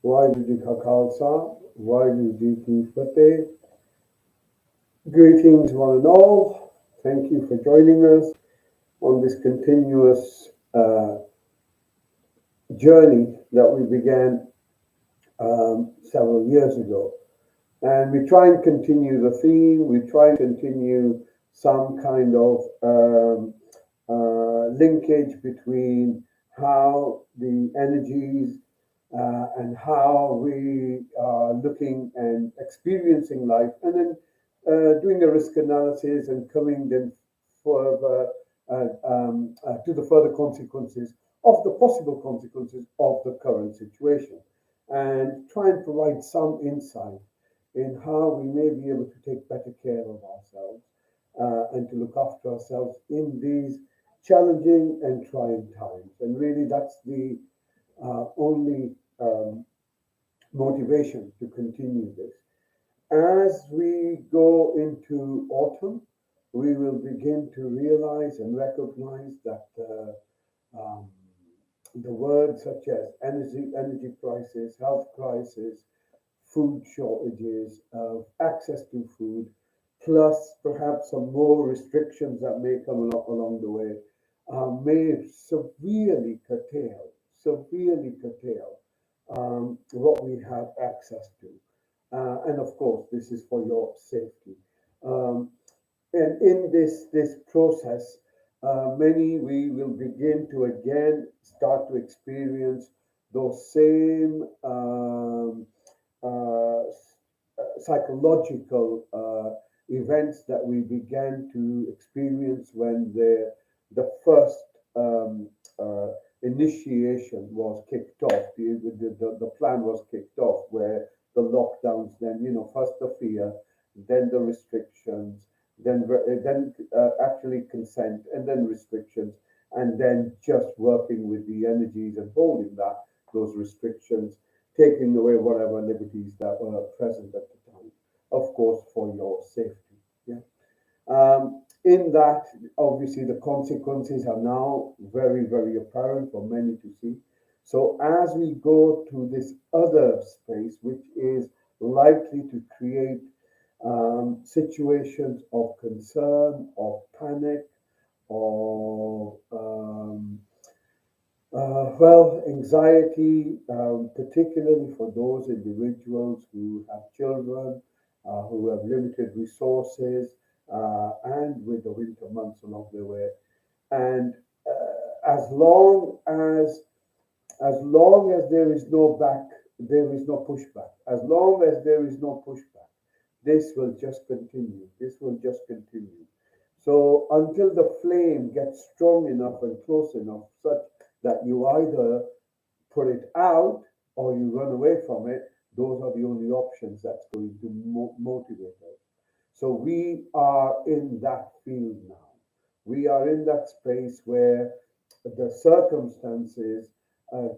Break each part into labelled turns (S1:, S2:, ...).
S1: Waheguru Ji Ka Khalsa, Waheguru Ji Ki Fateh. Greetings, one and all. Thank you for joining us on this continuous journey that we began several years ago. And we try and continue the theme, we try and continue some kind of linkage between how the energies and how we are looking and experiencing life, and then doing a risk analysis and coming then further to the further consequences of the possible consequences of the current situation, and try and provide some insight in how we may be able to take better care of ourselves and to look after ourselves in these challenging and trying times. And really, that's the only motivation to continue this. As we go into autumn, we will begin to realize and recognize that um, the words such as energy crisis, health crisis, food shortages, access to food, plus perhaps some more restrictions that may come along the way, may severely curtail what we have access to. And of course, this is for your safety. Um, and in this process, many we will begin to again start to experience those same psychological events that we began to experience when the first initiation was kicked off. The plan was kicked off, where the lockdowns, then first the fear, then the restrictions, then actually consent, and then restrictions, and then just working with the energies and holding that those restrictions, taking away whatever liberties that were present at the time, of course, for your safety. Yeah. In that, obviously, the consequences are now very apparent for many to see. So, as we go to this other space, which is likely to create situations of concern, of panic, of anxiety, particularly for those individuals who have children, who have limited resources, and with the winter months along the way. And as long as there is no back, there is no pushback. As long as there is no pushback, this will just continue. This will just continue. So until the flame gets strong enough and close enough, such that you either put it out or you run away from it, those are the only options that's going to motivate us. So we are in that field now. We are in that space where the circumstances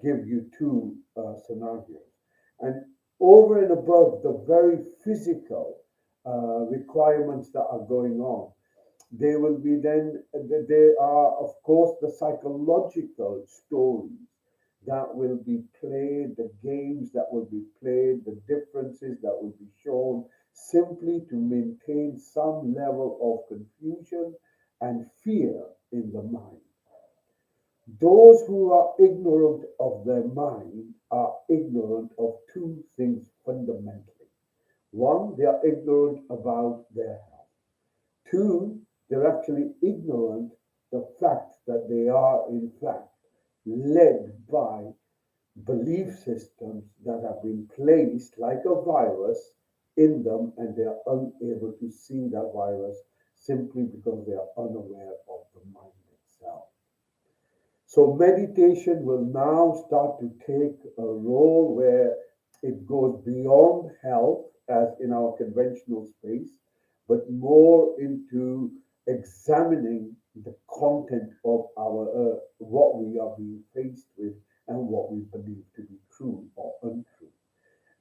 S1: give you two scenarios. And over and above the very physical requirements that are going on, there will be then, there are, of course, the psychological stories that will be played, the games that will be played, the differences that will be shown, simply to maintain some level of confusion and fear in the mind. Those who are ignorant of their mind are ignorant of two things fundamentally. One, they are ignorant about their health. Two, they're actually ignorant the fact that they are in fact led by belief systems that have been placed like a virus in them, and they are unable to see that virus simply because they are unaware of the mind itself. So meditation will now start to take a role where it goes beyond health, as in our conventional space, but more into examining the content of our what we are being faced with and what we believe to be true or untrue.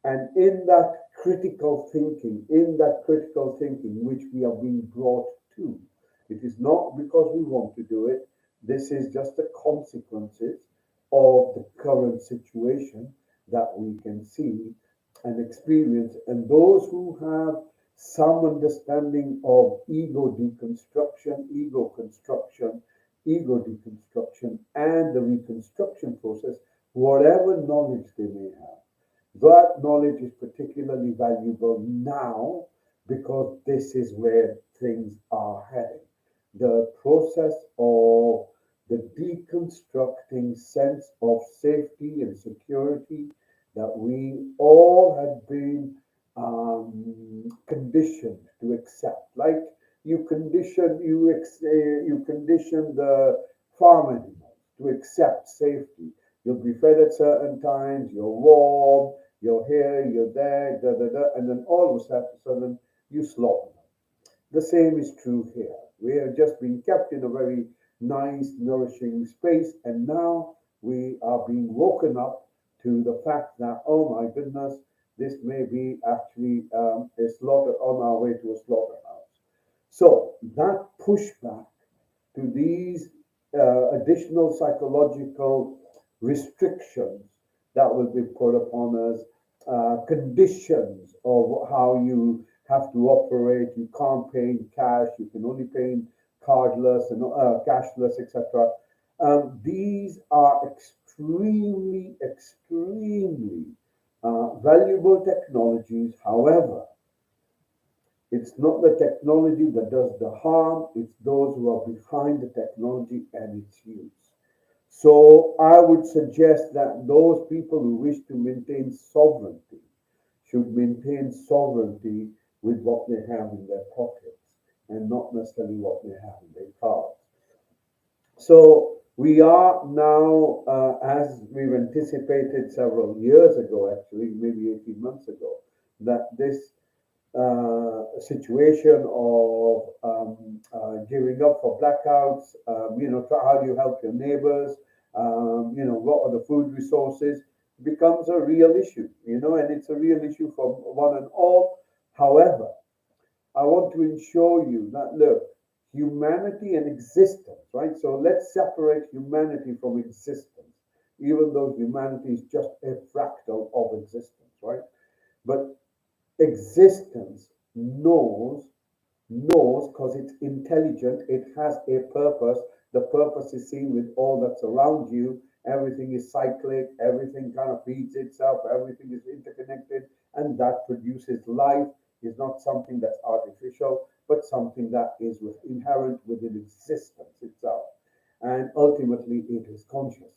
S1: And in that critical thinking which we are being brought to, it is not because we want to do it. This is just the consequences of the current situation that we can see and experience. And those who have some understanding of ego construction, ego deconstruction, and the reconstruction process, whatever knowledge they may have, that knowledge is particularly valuable now because this is where things are heading. The process of the deconstructing sense of safety and security that we all had been conditioned to accept. Like you condition the farm animals to accept safety. You'll be fed at certain times. You're warm. You're here. You're there. Da da da. And then all of a sudden you slaughter them. The same is true here. We have just been kept in a very nice, nourishing space, and now we are being woken up to the fact that, oh my goodness, this may be actually a slaughter on our way to a slaughterhouse. So that pushback to these additional psychological restrictions that will be put upon us, conditions of how you have to operate. You can't pay in cash. You can only pay in cardless and cashless, etc. These are extremely, extremely valuable technologies. However, it's not the technology that does the harm, it's those who are behind the technology and its use. So I would suggest that those people who wish to maintain sovereignty should maintain sovereignty with what they have in their pockets and not necessarily what they have in their cards. So we are now, as we've anticipated several years ago, actually, maybe 18 months ago, that this situation of giving up for blackouts, how do you help your neighbors, what are the food resources, becomes a real issue, and it's a real issue for one and all. However, I want to ensure you that, look, humanity and existence, right? So let's separate humanity from existence, even though humanity is just a fractal of existence, right? But existence knows because it's intelligent, it has a purpose. The purpose is seen with all that's around you. Everything is cyclic, everything kind of feeds itself, everything is interconnected, and that produces life. Is not something that's artificial, but something that is inherent within existence itself. And ultimately, it is conscious.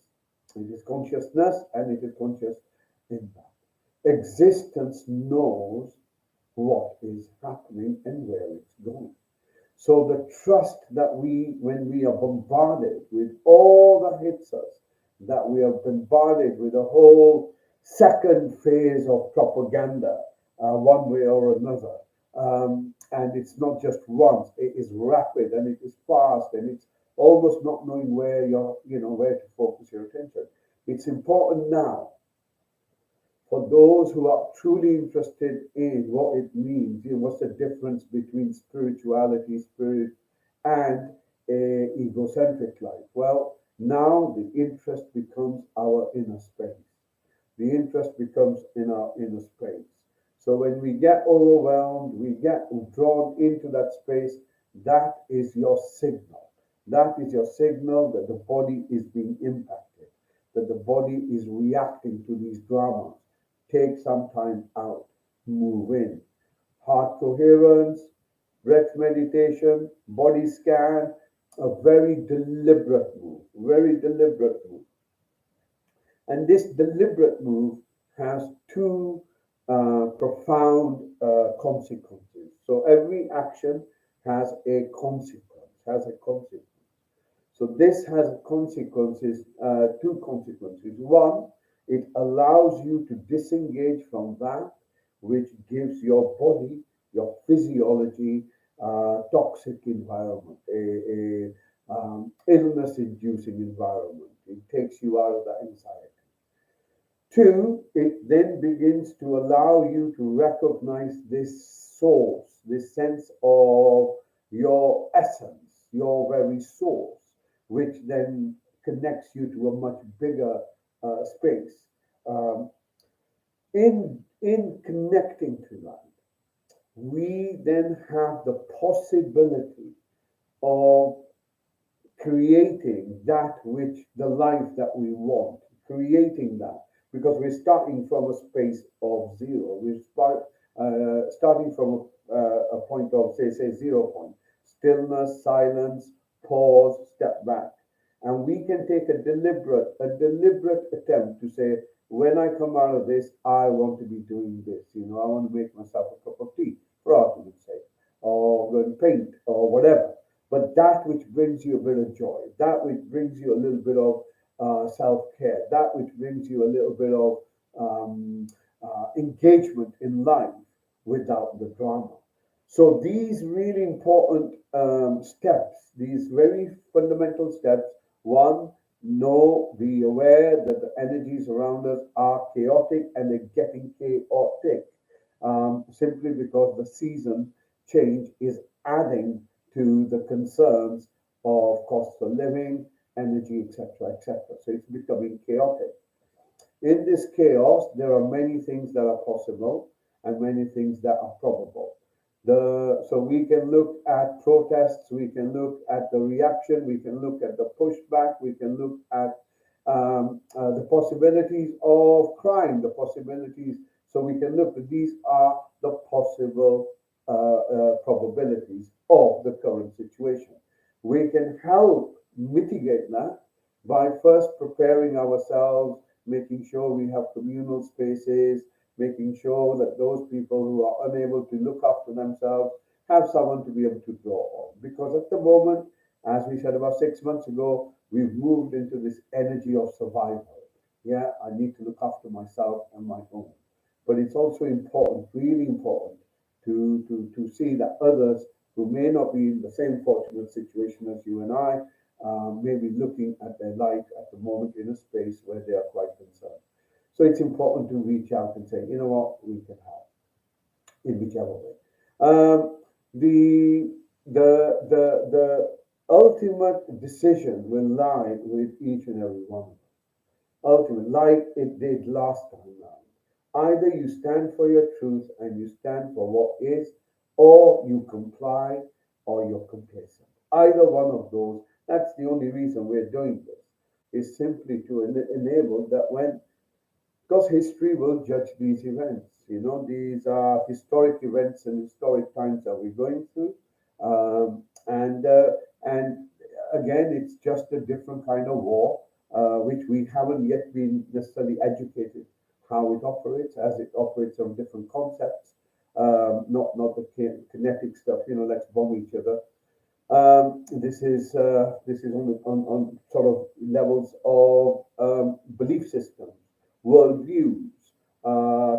S1: It is consciousness, and it is conscious in that. Existence knows what is happening and where it's going. So the trust that when we are bombarded with all that hits us, that we are bombarded with a whole second phase of propaganda, one way or another. And it's not just once, it is rapid and it is fast and it's almost not knowing where to focus your attention. It's important now for those who are truly interested in what it means, what's the difference between spirituality, spirit, and a egocentric life. Well, now the interest becomes our inner space. The interest becomes in our inner space. So when we get overwhelmed, we get drawn into that space, that is your signal. That is your signal that the body is being impacted, that the body is reacting to these dramas. Take some time out, move in. Heart coherence, breath meditation, body scan, a very deliberate move, very deliberate move. And this deliberate move has two profound consequences. So every action has a consequence, So this has consequences, two consequences. One, it allows you to disengage from that which gives your body, your physiology, toxic environment, a illness-inducing environment. It takes you out of the anxiety. Two, it then begins to allow you to recognize this source, this sense of your essence, your very source, which then connects you to a much bigger space. Um, In connecting to light, we then have the possibility of creating that which the life that we want, creating that, because we're starting from a space of zero. Starting from a point of say 0 point, stillness, silence, pause, step back, and we can take a deliberate attempt to say, when I come out of this, I want to be doing this. I want to make myself a cup of tea, for argument's sake, or go and paint or whatever, but that which brings you a bit of joy, that which brings you a little bit of self-care, that which brings you a little bit of engagement in life without the drama. So these really important steps, these very fundamental steps: one, know, be aware that the energies around us are chaotic and they're getting chaotic, simply because the season change is adding to the concerns of cost of living, energy, etc., etc. So it's becoming chaotic. In this chaos, there are many things that are possible and many things that are probable. So we can look at protests, we can look at the reaction, we can look at the pushback, we can look at the possibilities of crime, the possibilities. So we can look at these are the possible probabilities of the current situation. We can help mitigate that by first preparing ourselves, making sure we have communal spaces, making sure that those people who are unable to look after themselves have someone to be able to draw on. Because at the moment, as we said about 6 months ago, we've moved into this energy of survival. Yeah, I need to look after myself and my own. But it's also important, really important, to see that others who may not be in the same fortunate situation as you and I may be looking at their life at the moment in a space where they are quite concerned. So it's important to reach out and say, you know what, we can help in whichever way. The the ultimate decision will lie with each and every one of us. Ultimate, like it did last time round. Either you stand for your truth and you stand for what is, or you comply, or you're complacent. Either one of those. That's the only reason we're doing this. Is simply to enable that when, because history will judge these events. These are historic events and historic times that we're going through, and again, it's just a different kind of war, which we haven't yet been necessarily educated how it operates, as it operates on different concepts, not the kinetic stuff. Let's bomb each other. This is on sort of levels of belief systems, worldviews,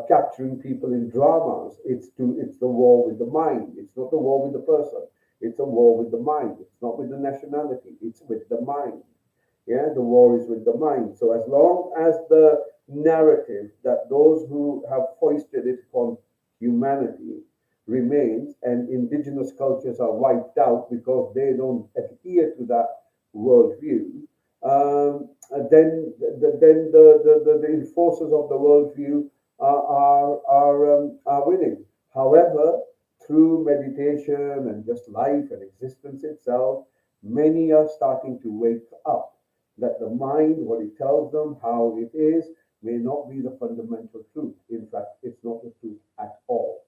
S1: capturing people in dramas. It's the war with the mind. It's not the war with the person. It's a war with the mind. It's not with the nationality. It's with the mind. Yeah, the war is with the mind. So as long as the narrative that those who have foisted it upon humanity remains, and indigenous cultures are wiped out because they don't adhere to that worldview, then the enforcers of the worldview are winning. However, through meditation and just life and existence itself, many are starting to wake up that the mind, what it tells them, how it is, may not be the fundamental truth. In fact, it's not the truth at all.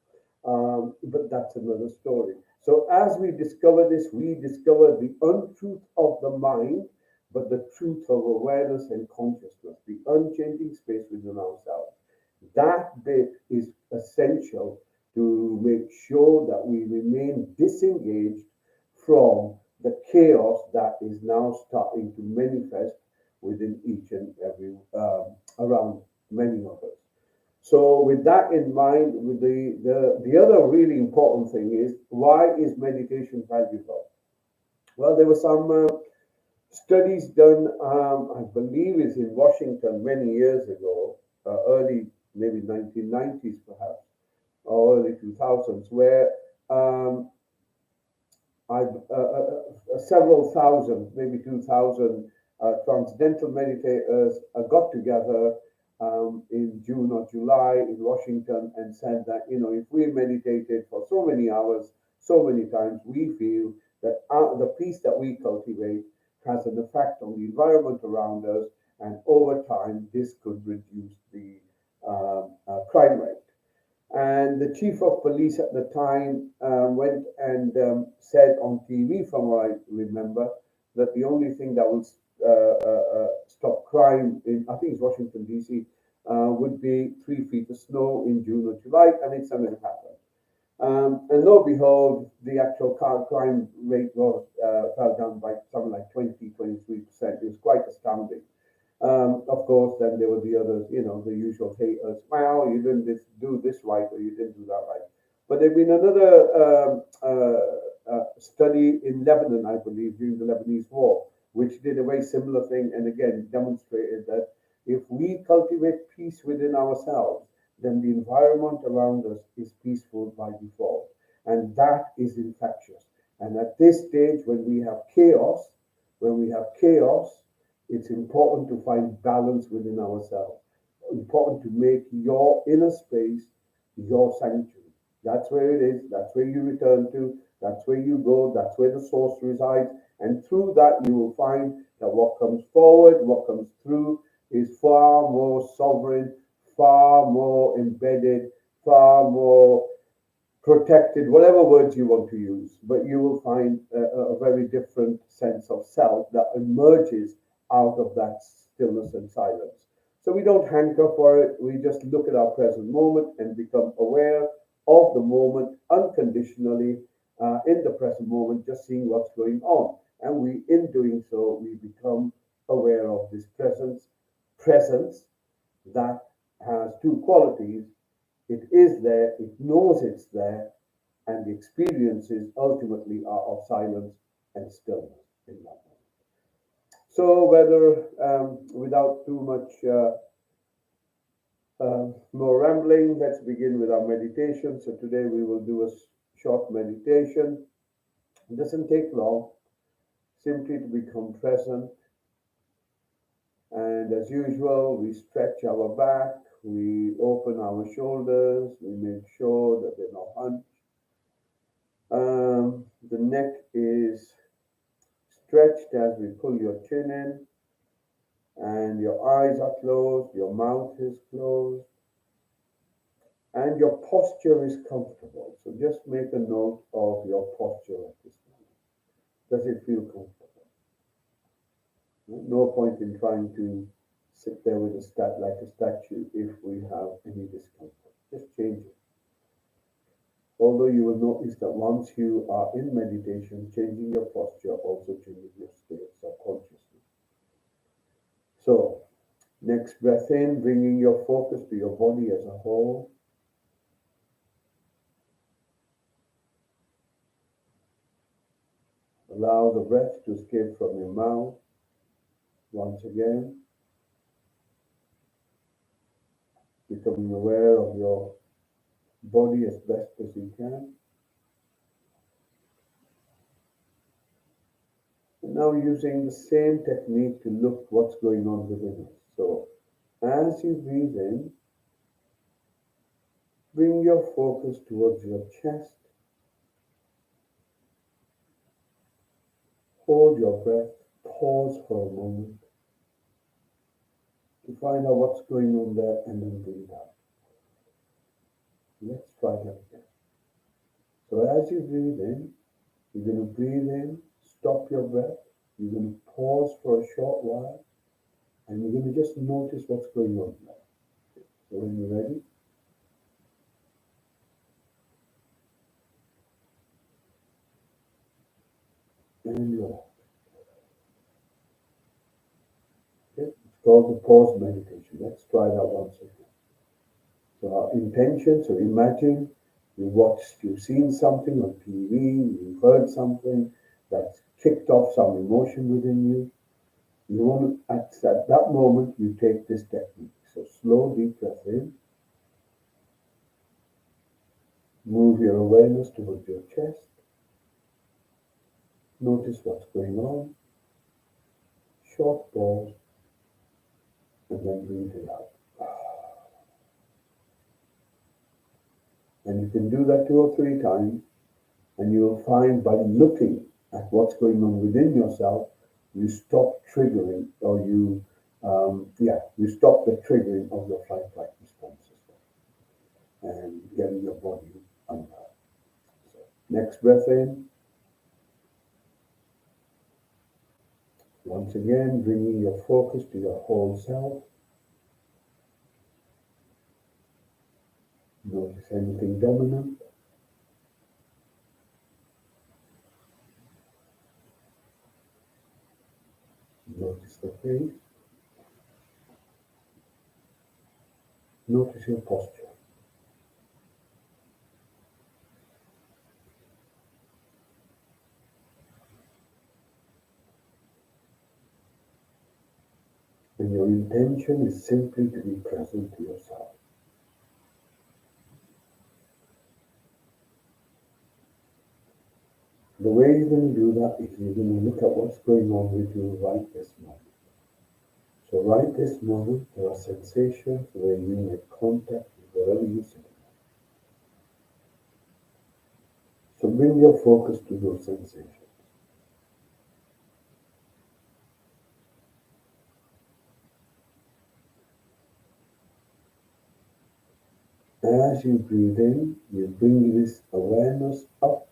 S1: But that's another story. So as we discover this, we discover the untruth of the mind, but the truth of awareness and consciousness, the unchanging space within ourselves. That bit is essential to make sure that we remain disengaged from the chaos that is now starting to manifest within each and every around many of us. So with that in mind, with the other really important thing is, why is meditation valuable? Well, there were some studies done, I believe it's in Washington many years ago, early maybe 1990s perhaps, or early 2000s, where several thousand, maybe 2,000 transcendental meditators got together in June or July in Washington and said that, if we meditated for so many hours, so many times, we feel that the peace that we cultivate has an effect on the environment around us, and over time, this could reduce the crime rate. And the chief of police at the time went and said on TV, from what I remember, that the only thing that will stop crime in, I think it's Washington, D.C., would be 3 feet of snow in June or July, and it's not going to happen. And lo and behold, the actual car crime rate fell down by something like 23%. It was quite astounding. Of course, then there were the others, the usual haters. Well, you didn't do this right, or you didn't do that right. But there's been another study in Lebanon, I believe, during the Lebanese War, which did a very similar thing, and again demonstrated that if we cultivate peace within ourselves, then the environment around us is peaceful by default, and that is infectious. And at this stage, when we have chaos, it's important to find balance within ourselves. Important to make your inner space your sanctuary. That's where it is. That's where you return to. That's where you go. That's where the source resides. And through that, you will find that what comes forward, what comes through, is far more sovereign, far more embedded, far more protected, whatever words you want to use, but you will find a very different sense of self that emerges out of that stillness and silence. So we don't hanker for it, we just look at our present moment and become aware of the moment unconditionally in the present moment, just seeing what's going on. And in doing so, we become aware of this presence that has two qualities. It is there, it knows it's there, and the experiences ultimately are of silence and stillness in that moment. So, whether without too much more rambling, let's begin with our meditation. So, today we will do a short meditation. It doesn't take long, simply to become present. And as usual, we stretch our back, we open our shoulders, we make sure that they're not hunched. The neck is stretched as we pull your chin in, and your eyes are closed, your mouth is closed, and your posture is comfortable. So just make a note of your posture at this moment. Does it feel comfortable? No point in trying to sit there with like a statue if we have any discomfort. Just change it. Although you will notice that once you are in meditation, changing your posture also changes your state subconsciously. So, next breath in, bringing your focus to your body as a whole. Allow the breath to escape from your mouth. Once again, becoming aware of your body as best as you can. And now using the same technique to look what's going on within us. So as you breathe in, bring your focus towards your chest. Hold your breath, pause for a moment to find out what's going on there, and then breathe out. Let's try that again. So as you breathe in, you're going to breathe in, stop your breath, you're going to pause for a short while, and you're going to just notice what's going on there. So when you're ready, and you're off. Okay? It's called the pause meditation. Let's try that once again. So our intention, so imagine you've seen something on TV, you've heard something that's kicked off some emotion within you. You want at that moment you take this technique. So slow deep breath in. Move your awareness towards your chest. Notice what's going on. Short pause, and then breathe it out. And you can do that 2 or 3 times, and you will find by looking at what's going on within yourself, you stop triggering, or you stop the triggering of your fight-flight response system and getting your body unwell. So, next breath in. Once again, bringing your focus to your whole self. Notice anything dominant. Notice the face. Notice your posture. And your intention is simply to be present to yourself. The way you're going to do that is you're going to look at what's going on with you right this moment. So right this moment, there are sensations where you make contact with whatever you're sitting on. So bring your focus to those sensations. As you breathe in, you bring this awareness up,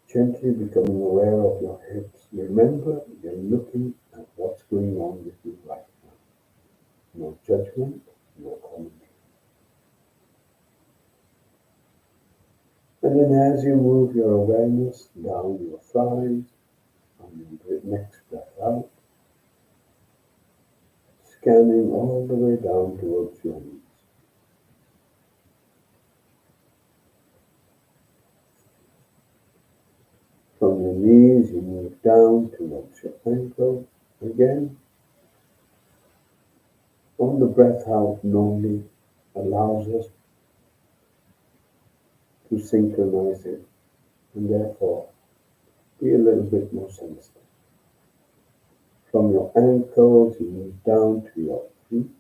S1: gently becoming aware of your hips. Remember, you're looking at what's going on with you right now. No judgment, no commentary. And then as you move your awareness down your thighs, on your next breath out, scanning all the way down towards your knees. From your knees, you move down towards your ankle. Again, on the breath out normally allows us to synchronize it and therefore be a little bit more sensitive. From your ankles, you move down to your feet.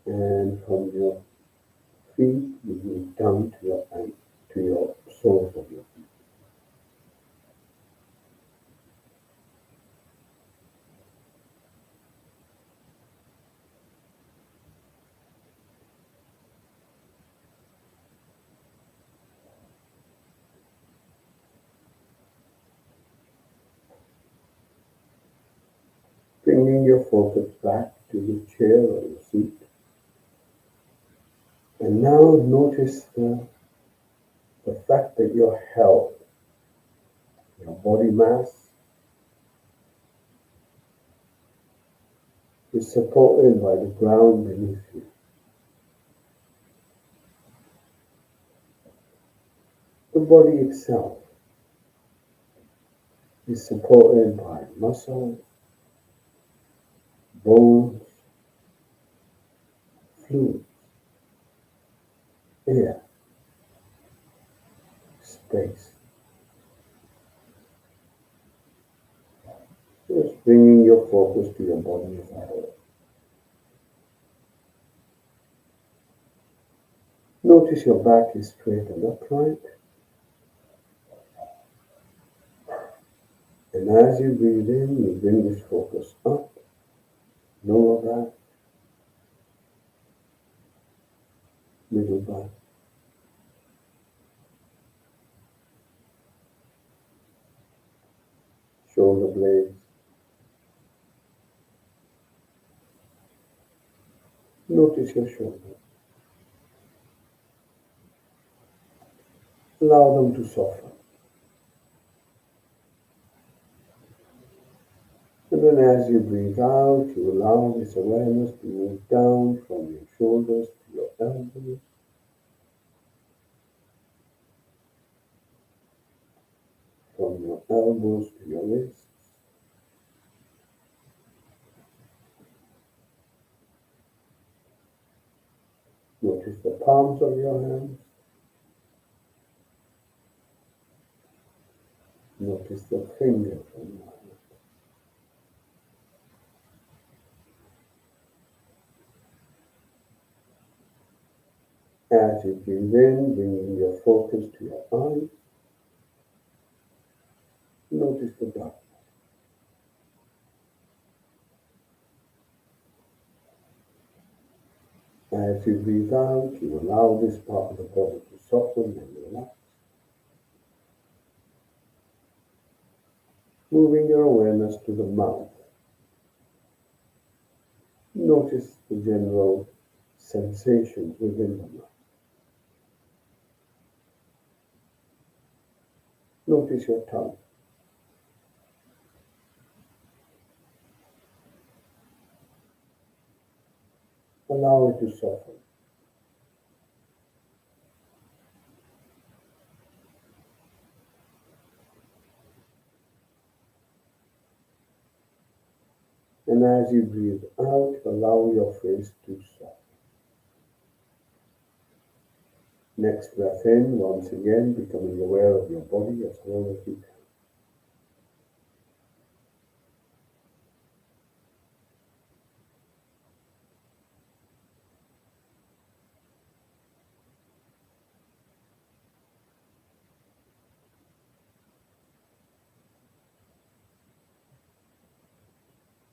S1: And from your feet, you move down to your soles of your feet. Bringing your focus back to the chair or your seat. And now notice the fact that your health, your body mass, is supported by the ground beneath you. The body itself is supported by muscles, bones, fluids, air, space. Just bringing your focus to your body as a whole. Notice your back is straight and upright. And as you breathe in, you bring this focus up, lower back, middle back, shoulder blades. Notice your shoulders. Allow them to soften. And then as you breathe out, you allow this awareness to move down from your shoulders to your elbows, from your elbows to your wrists, notice the palms of your hands. Notice the finger environment. As you breathe in, bringing your focus to your eyes, notice the dark. As you breathe out, you allow this part of the body to soften and relax, moving your awareness to the mouth. Notice the general sensations within the mouth. Notice your tongue. Allow it to soften. And as you breathe out, allow your face to soften. Next breath in, once again, becoming aware of your body as whole as you can.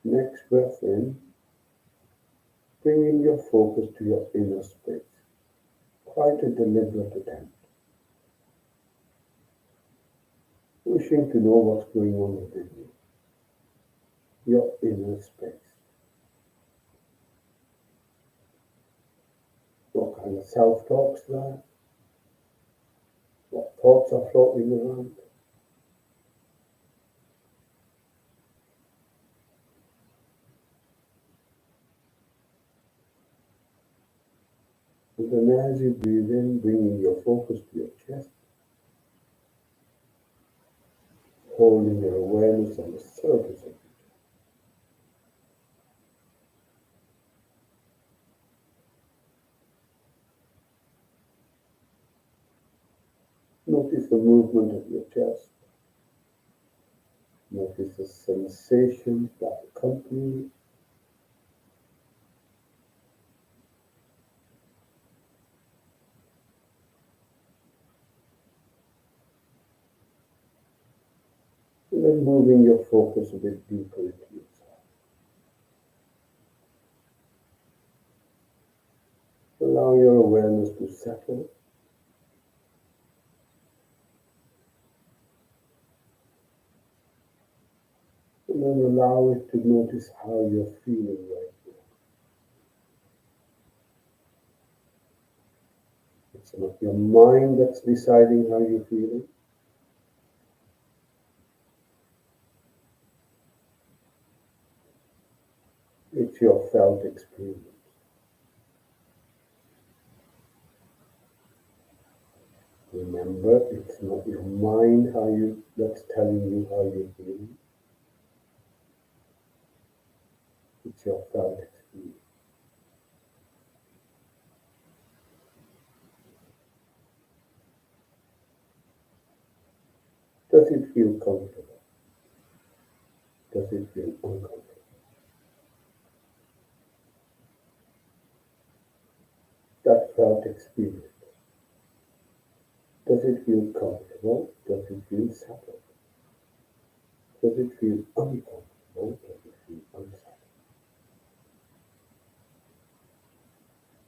S1: Next breath in, bringing your focus to your inner space. Quite a deliberate attempt. Wishing to know what's going on within you. Your inner space. What kind of self-talk's there? What thoughts are floating around? And then as you breathe in, bringing your focus to your chest, holding your awareness on the surface of it. Notice the movement of your chest. Notice the sensations that accompany it. And then moving your focus a bit deeper into yourself. Allow your awareness to settle. And then allow it to notice how you're feeling right now. It's not your mind that's deciding how you're feeling. It's your felt experience. Remember, it's not your mind that's telling you how you're feeling. It's your felt experience. Does it feel comfortable? Does it feel uncomfortable? That felt experience. Does it feel comfortable? Does it feel settled? Does it feel uncomfortable? Does it feel unsettled?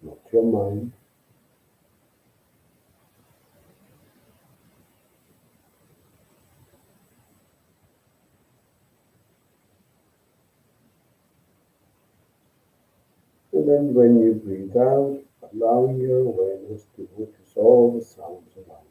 S1: Not your mind. And then when you breathe out, allowing your awareness to notice all the sounds around you.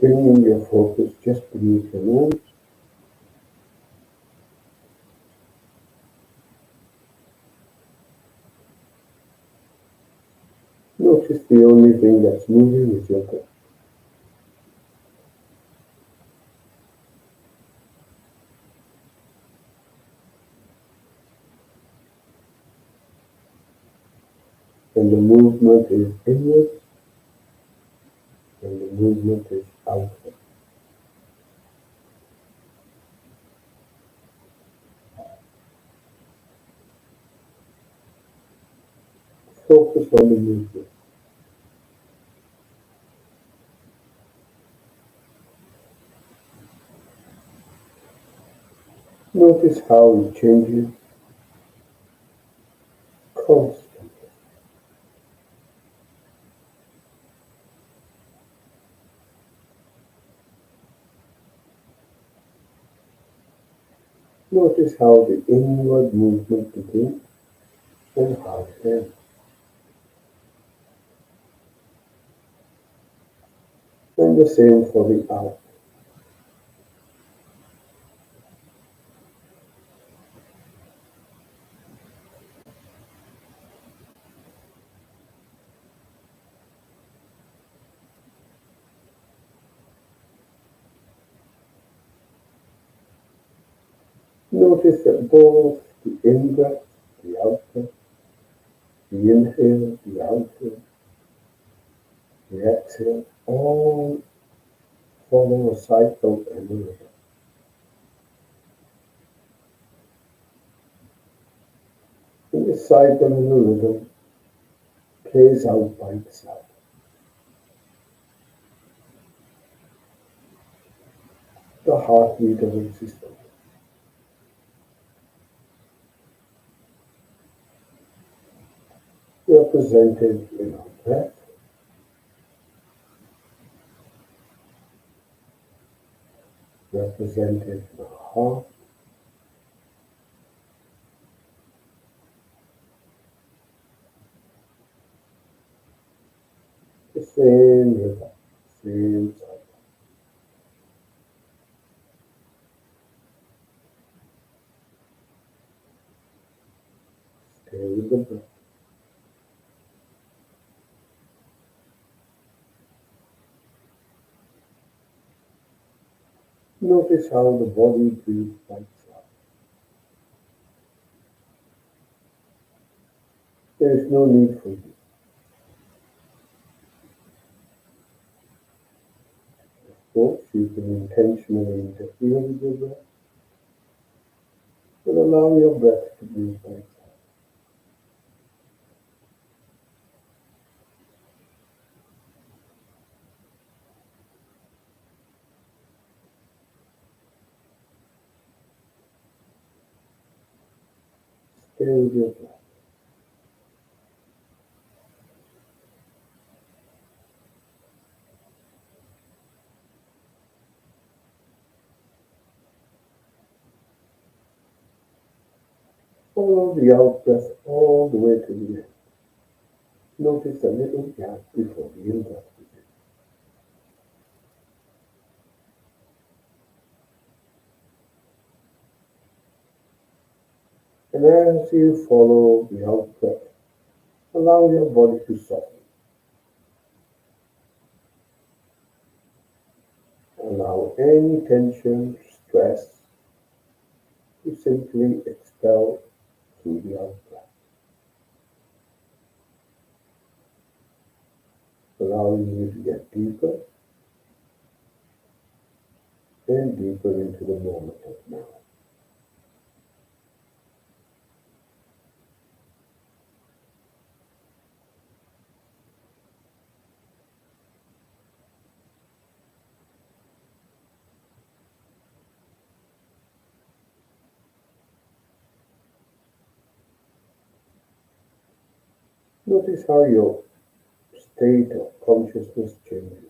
S1: bringing your focus just beneath your nose. Notice the only thing that's moving is your breath. And the movement is inward and the movement is outward. Focus on the movement. Notice how it changes constantly. Notice how the inward movement begins and how it ends. And the same for the out. Notice that both the in-breath, the out-breath, the inhale, the outhale, the exhale, all follow a cycle and a rhythm. And this cycle and the rhythm plays out by itself. The heartbeat of existence, represented in our breath, represented in our heart, the same rhythm, same cycle. Stay with the breath. Notice how the body breathes by itself. There is no need for you. Of course, you can intentionally interfere with your breath, but allow your breath to breathe by itself. Stay with your breath. Follow the out breath all the way to the end. Notice a little gap before the in breath begins. And as you follow the out breath, allow your body to soften. Allow any tension, stress to simply expel through the out breath, allowing you to get deeper and deeper into the moment of now. Notice how your state of consciousness changes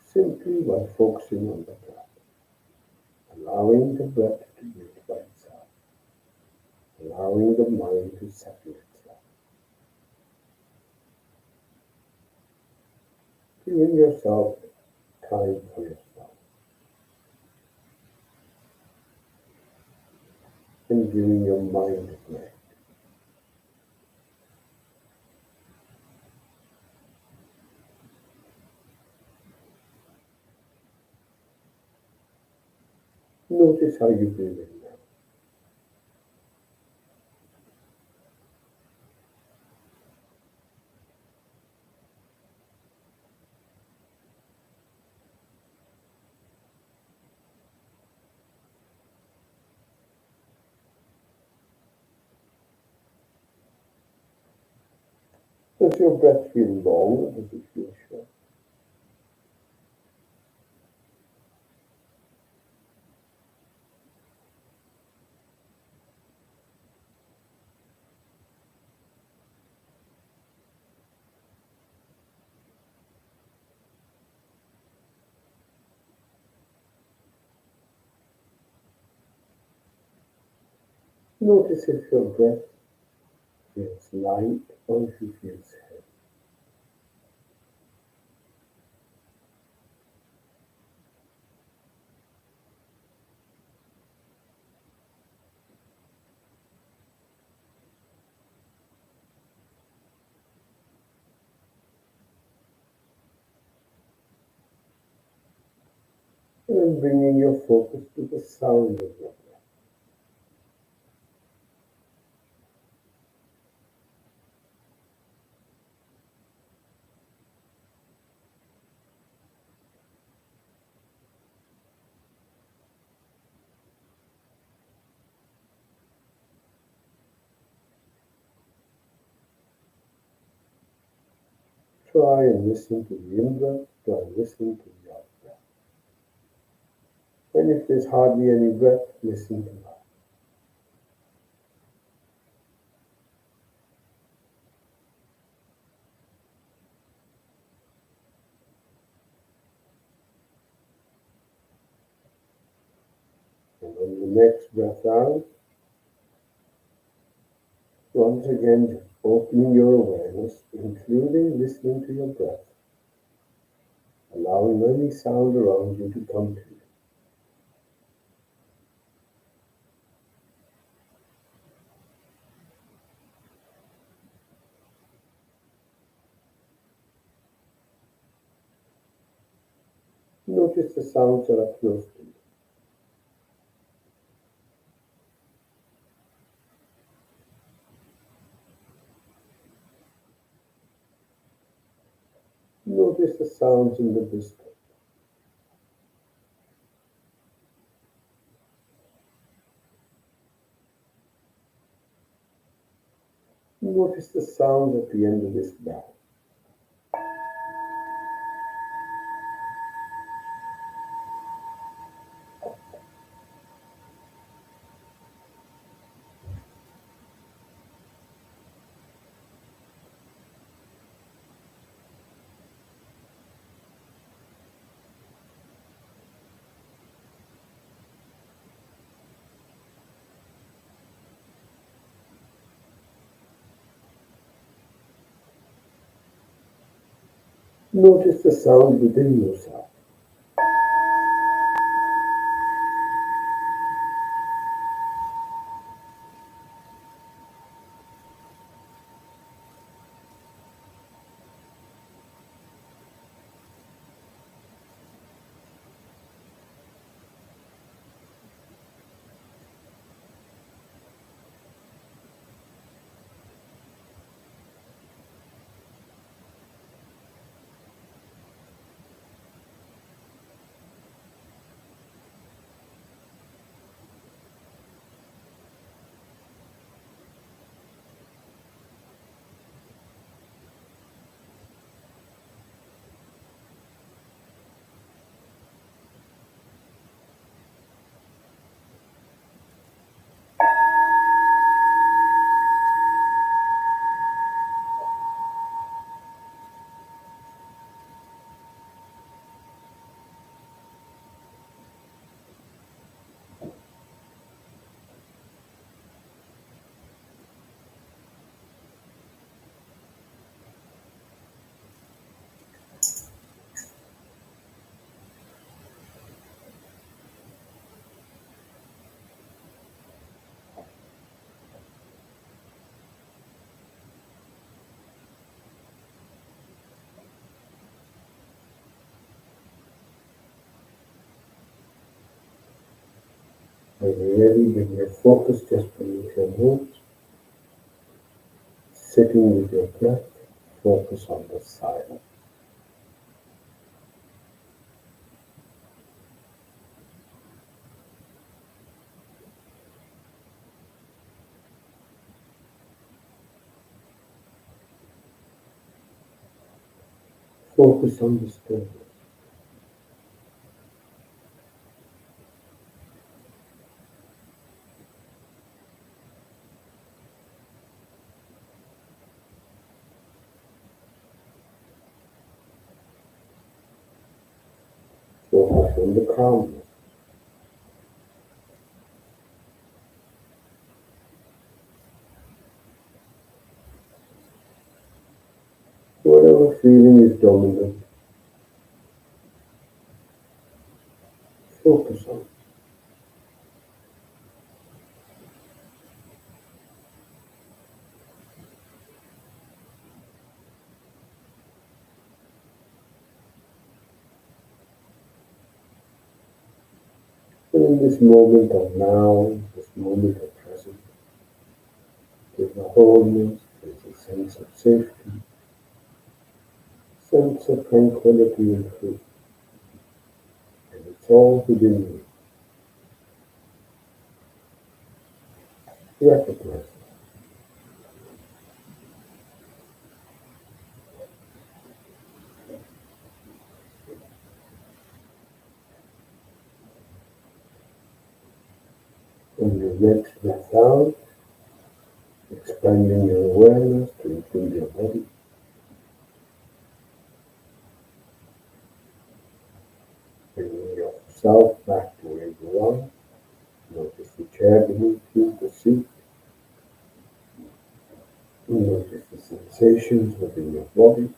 S1: simply by focusing on the breath, allowing the breath to breathe by itself, allowing the mind to settle itself, giving yourself time for yourself and giving your mind a break. Notice how you breathe in now. Does your breath feel long or does it feel short? Notice if your breath feels light or if it feels heavy. And then bringing your focus to the sound of your breath. Try and listen to the in-breath, try and listen to the out-breath. And if there's hardly any breath, listen to that. And on the next breath out, once again, just opening your awareness, including listening to your breath, allowing any sound around you to come to you. Notice the sounds that are close to you. Notice the sounds in the distance. Notice the sounds at the end of this breath. Notice the sound within yourself. And really bring your focus just beneath your nose, sitting with your breath, focus on the silence. Focus on the stillness. Focus on the calmness. Whatever feeling is dominant, focus on it. And in this moment of now, this moment of present, there's a wholeness, there's a sense of safety, sense of tranquility and truth. And it's all within you. Recognize it. On your next breath out, expanding your awareness to include your body, bringing yourself back to where you are. Notice the chair beneath you, the seat. Notice the sensations within your body.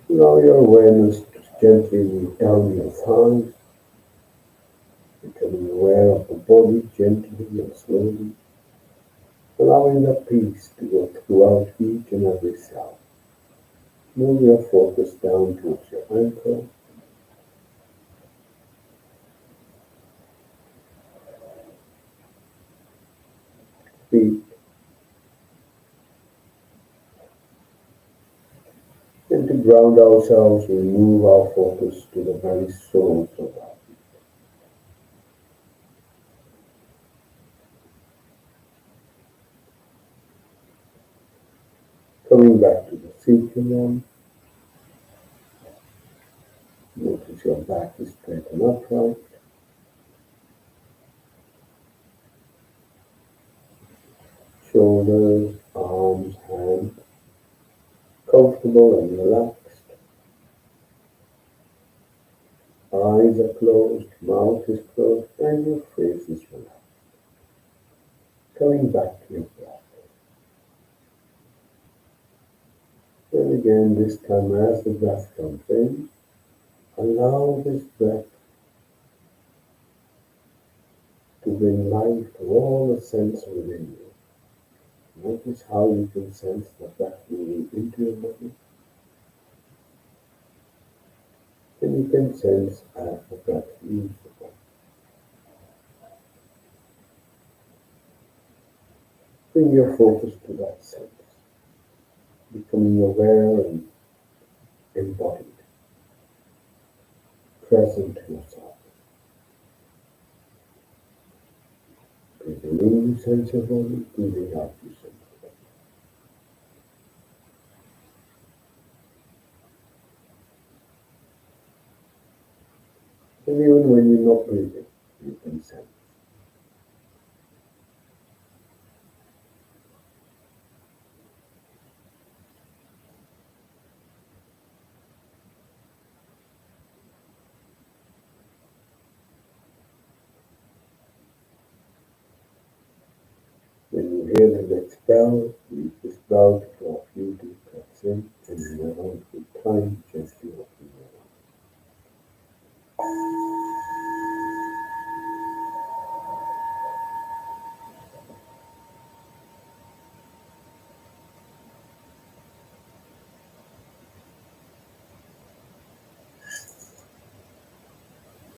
S1: Allow your awareness to gently move down your thighs, becoming aware of the body gently and slowly, allowing the peace to go throughout each and every cell. Move your focus down towards your ankle, feet, and to ground ourselves, we move our focus to the very soles of our feet. Coming back to the seat you're on, notice your back is straight and upright. Shoulders, arms, hands, comfortable and relaxed. Eyes are closed, mouth is closed, and your face is relaxed. Coming back to your breath. And again, this time as the breath comes in, allow this breath to bring life to all the sense within you. Notice how you can sense the breath moving into your body. And you can sense as the breath leaves the body. Bring your focus to that sense, becoming aware and embodied, present to yourself. Breathing in, you sense your body. Breathing out, you sense your body. And even when you're not breathing, you can sense. When you hear the next bell, use this bell to draw a few deep breaths in, and in your own good time, gently open your eyes.